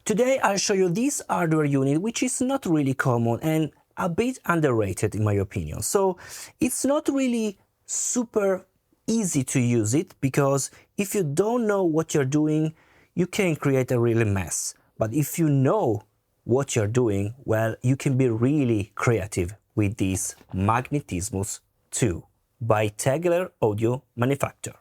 Today I'll show you this hardware unit, which is not really common and a bit underrated in my opinion. So it's not really super easy to use it, because if you don't know what you're doing, you can create a really mess. But if you know what you're doing, well, you can be really creative with this Magnetismus 2 by Tegeler Audio Manufaktur.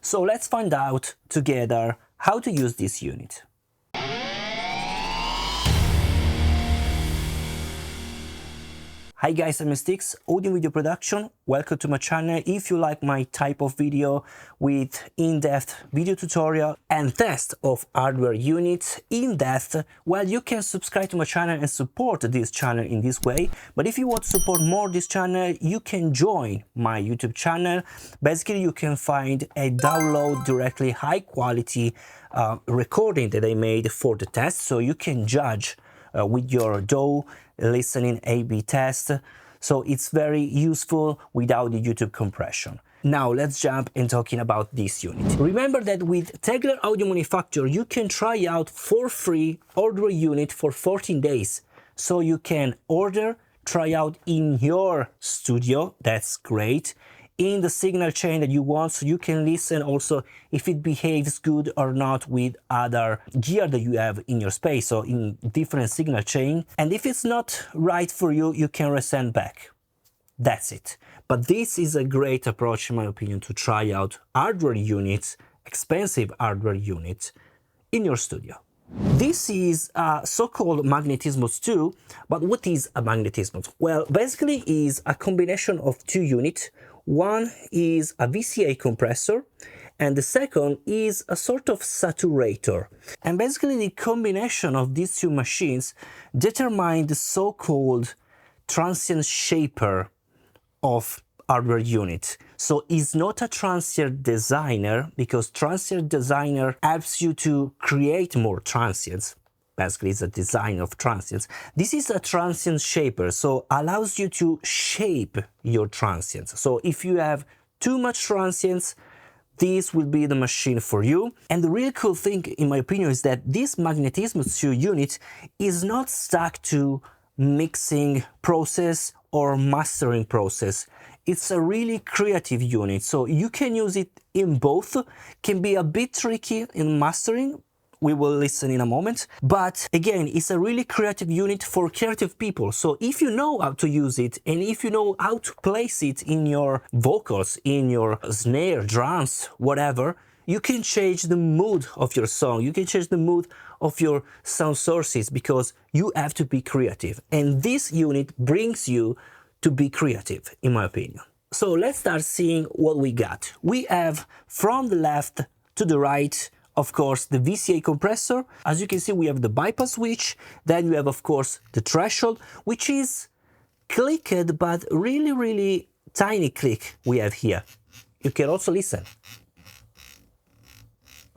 So let's find out together how to use this unit. Hi guys, I'm Steex, audio video production. Welcome to my channel. If you like my type of video with in-depth video tutorial and test of hardware units in depth, well, you can subscribe to my channel and support this channel in this way. But if you want to support more this channel, you can join my YouTube channel. Basically, you can find a download directly high quality recording that I made for the test, so you can judge with your 𝙠𝙝 listening A/B test. So it's very useful without the YouTube compression. Now let's jump in talking about this unit. Remember that with Tegeler Audio Manufaktur you can try out for free hardware unit for 14 days. So you can order, try out in your studio, that's great, in the signal chain that you want, so you can listen also if it behaves good or not with other gear that you have in your space, so in different signal chain. And if it's not right for you, you can resend back. That's it. But this is a great approach, in my opinion, to try out hardware units, expensive hardware units, in your studio. This is a so-called Magnetismus 2, but what is a Magnetismus? Well, basically is a combination of two units. One is a VCA compressor and the second is a sort of saturator. And basically the combination of these two machines determine the so-called Transient Shaper of hardware unit. So it's not a Transient Designer, because Transient Designer helps you to create more transients. Basically, it's a design of transients. This is a Transient Shaper, so allows you to shape your transients. So if you have too much transients, this will be the machine for you. And the really cool thing, in my opinion, is that this Magnetismus 2 unit is not stuck to mixing process or mastering process. It's a really creative unit, so you can use it in both. Can be a bit tricky in mastering, we will listen in a moment, but again, it's a really creative unit for creative people. So if you know how to use it and if you know how to place it in your vocals, in your snare, drums, whatever, you can change the mood of your song, you can change the mood of your sound sources, because you have to be creative. And this unit brings you to be creative, in my opinion. So let's start seeing what we got. We have from the left to the right, of course, the VCA compressor. As you can see, we have the bypass switch. Then you have, of course, the threshold, which is clicked, but really tiny click we have here. You can also listen.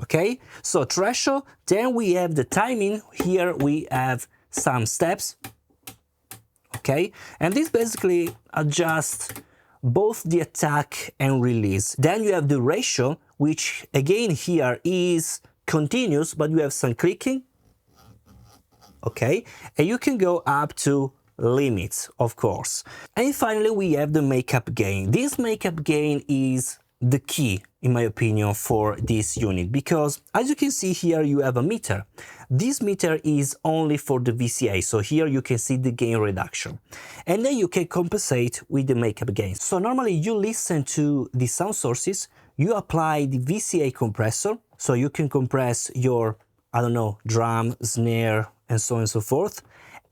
Okay, so threshold. Then we have the timing. Here we have some steps. Okay, and this basically adjusts both the attack and release. Then you have the ratio, which again here is continuous, but you have some clicking. Okay, and you can go up to limits, of course. And finally we have the makeup gain. This makeup gain is the key, in my opinion, for this unit, because as you can see here you have a meter. This meter is only for the VCA, so here you can see the gain reduction, and then you can compensate with the makeup gain. So normally you listen to the sound sources, you apply the VCA compressor, so you can compress your, I don't know, drum, snare, and so on and so forth,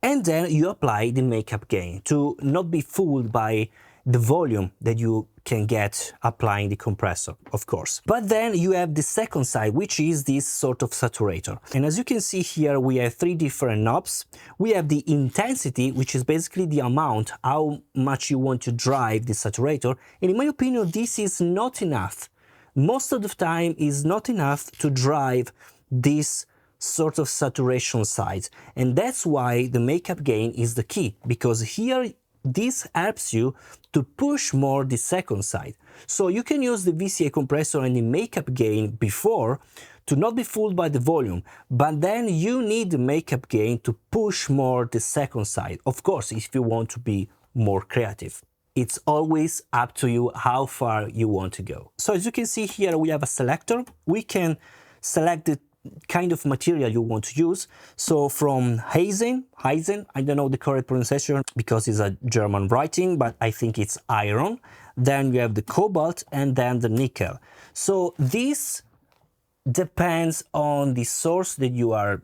and then you apply the makeup gain to not be fooled by the volume that you can get applying the compressor, of course. But then you have the second side, which is this sort of saturator. And as you can see here, we have three different knobs. We have the intensity, which is basically the amount, how much you want to drive the saturator. And in my opinion, this is not enough. Most of the time is not enough to drive this sort of saturation side. And that's why the makeup gain is the key, because here this helps you to push more the second side. So you can use the VCA compressor and the makeup gain before to not be fooled by the volume, but then you need the makeup gain to push more the second side. Of course, if you want to be more creative. It's always up to you how far you want to go. So as you can see here, we have a selector. We can select the kind of material you want to use. So from 𝙎𝙤𝙬𝙚, I don't know the correct pronunciation because it's a German writing, but I think it's iron. Then you have the cobalt and then the nickel. So this depends on the source that you are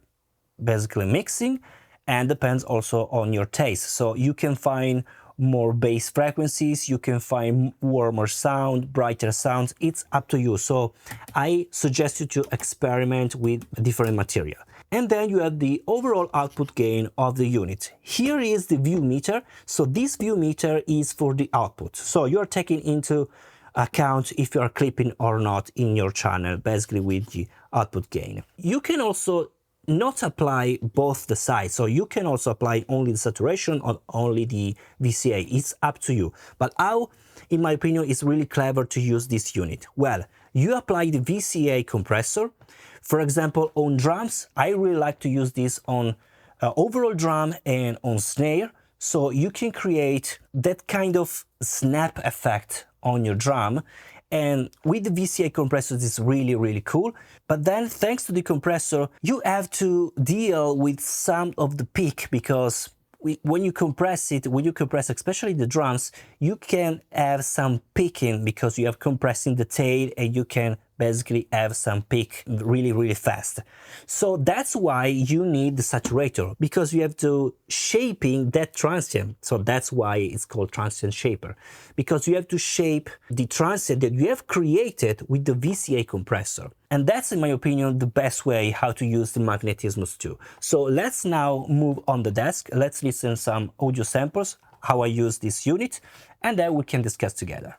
basically mixing and depends also on your taste. So you can find more bass frequencies, you can find warmer sound, brighter sounds, it's up to you. So I suggest you to experiment with different material. And then you have the overall output gain of the unit. Here is the view meter. So this view meter is for the output. So you're taking into account if you are clipping or not in your channel, basically with the output gain. You can also not apply both the sides, so you can also apply only the saturation or only the VCA. It's up to you. But how, in my opinion, is really clever to use this unit? Well, you apply the VCA compressor. For example, on drums, I really like to use this on overall drum and on snare, so you can create that kind of snap effect on your drum. And with the VCA compressor, it's really, really cool. But then thanks to the compressor, you have to deal with some of the peak, because when you compress it, especially the drums, you can have some peaking because you have compressing the tail and you can basically have some peak really, really fast. So that's why you need the saturator, because you have to shaping that transient. So that's why it's called Transient Shaper, because you have to shape the transient that you have created with the VCA compressor. And that's, in my opinion, the best way how to use the Magnetismus 2. So let's now move on the desk. Let's listen some audio samples, how I use this unit, and then we can discuss together.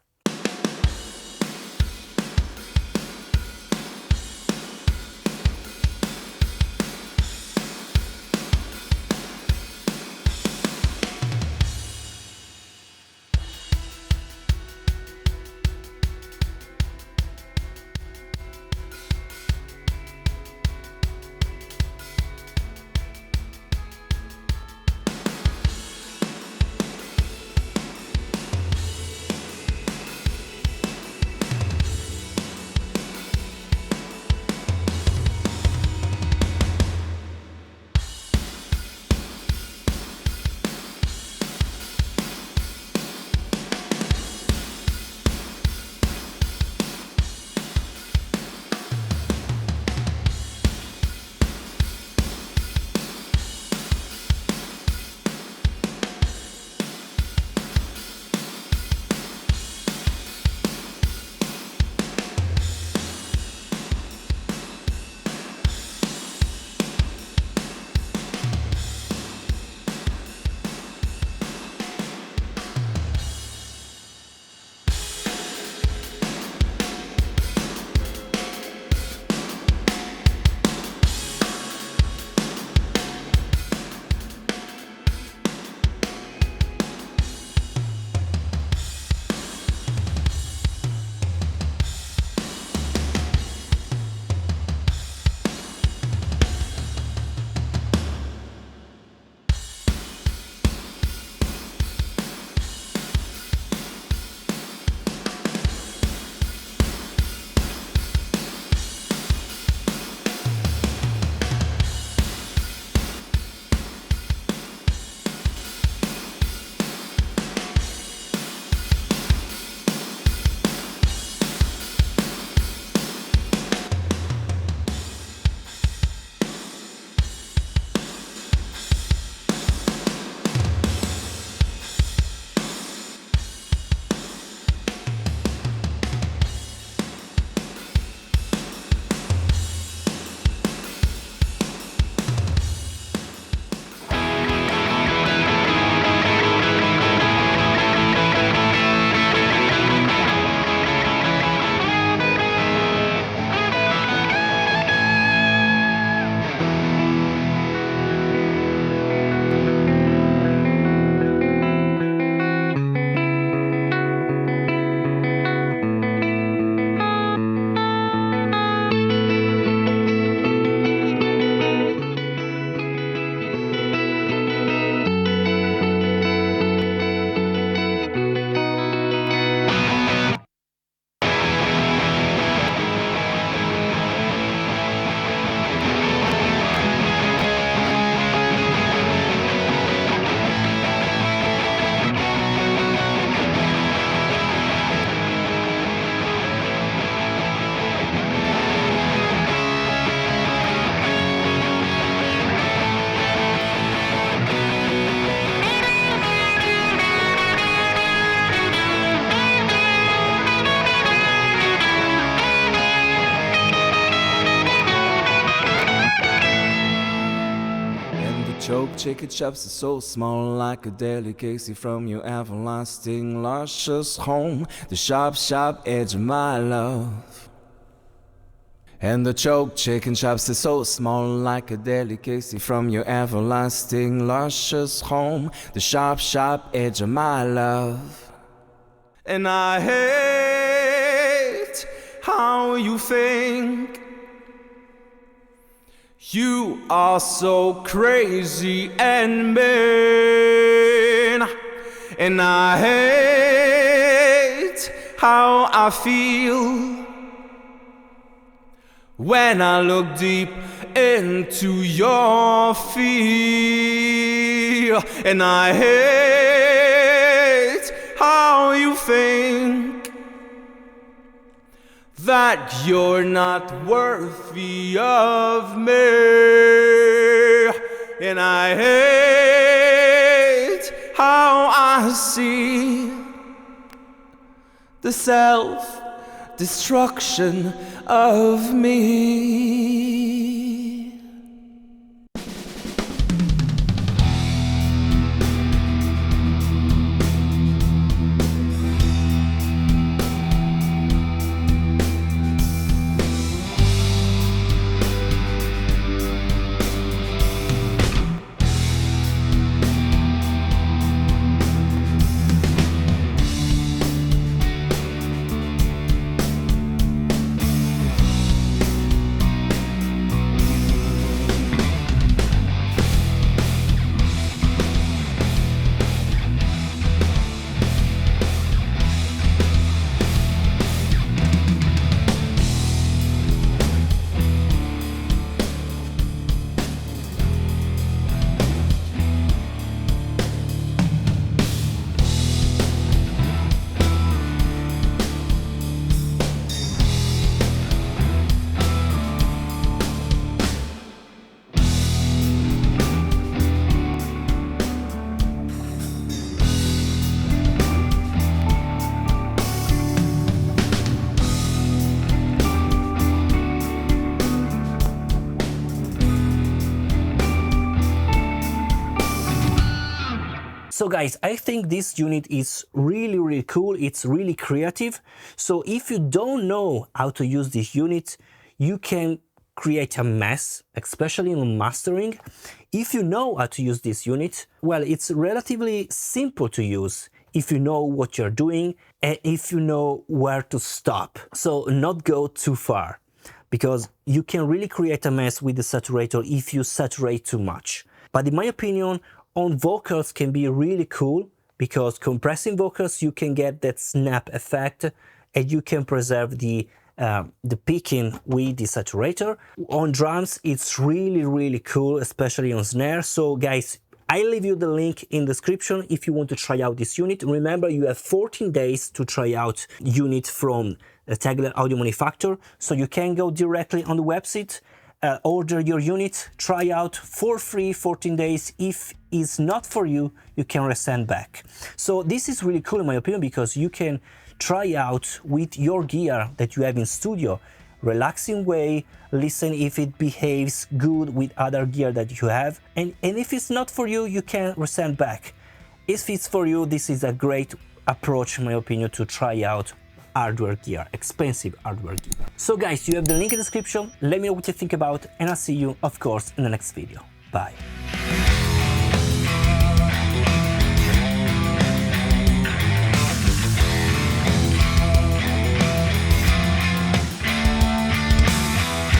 choke chicken chops are so small, like a delicacy from your everlasting luscious home. The sharp, sharp edge of my love. And the choke chicken chops are so small, like a delicacy from your everlasting luscious home. The sharp, sharp edge of my love. And I hate how you think you are so crazy and mean. And I hate how I feel when I look deep into your feel. And I hate how you think that you're not worthy of me. And I hate how I see the self-destruction of me. So guys, I think this unit is really cool. It's really creative. So if you don't know how to use this unit, you can create a mess, especially in mastering. If you know how to use this unit, well, it's relatively simple to use if you know what you're doing and if you know where to stop. So not go too far, because you can really create a mess with the saturator if you saturate too much. But in my opinion, on vocals can be really cool, because compressing vocals you can get that snap effect and you can preserve the picking with the saturator. On drums it's really cool, especially on snare. So guys, I leave you the link in the description if you want to try out this unit. Remember, you have 14 days to try out unit from Tegeler Audio Manufaktur, so you can go directly on the website, order your unit, try out for free 14 days. If it's not for you, you can resend back. So this is really cool in my opinion, because you can try out with your gear that you have in studio, relaxing way, listen if it behaves good with other gear that you have, and if it's not for you, you can resend back. If it's for you, this is a great approach in my opinion to try out hardware gear, expensive hardware gear. So guys, you have the link in the description. Let me know what you think about, and I'll see you of course in the next video. Bye.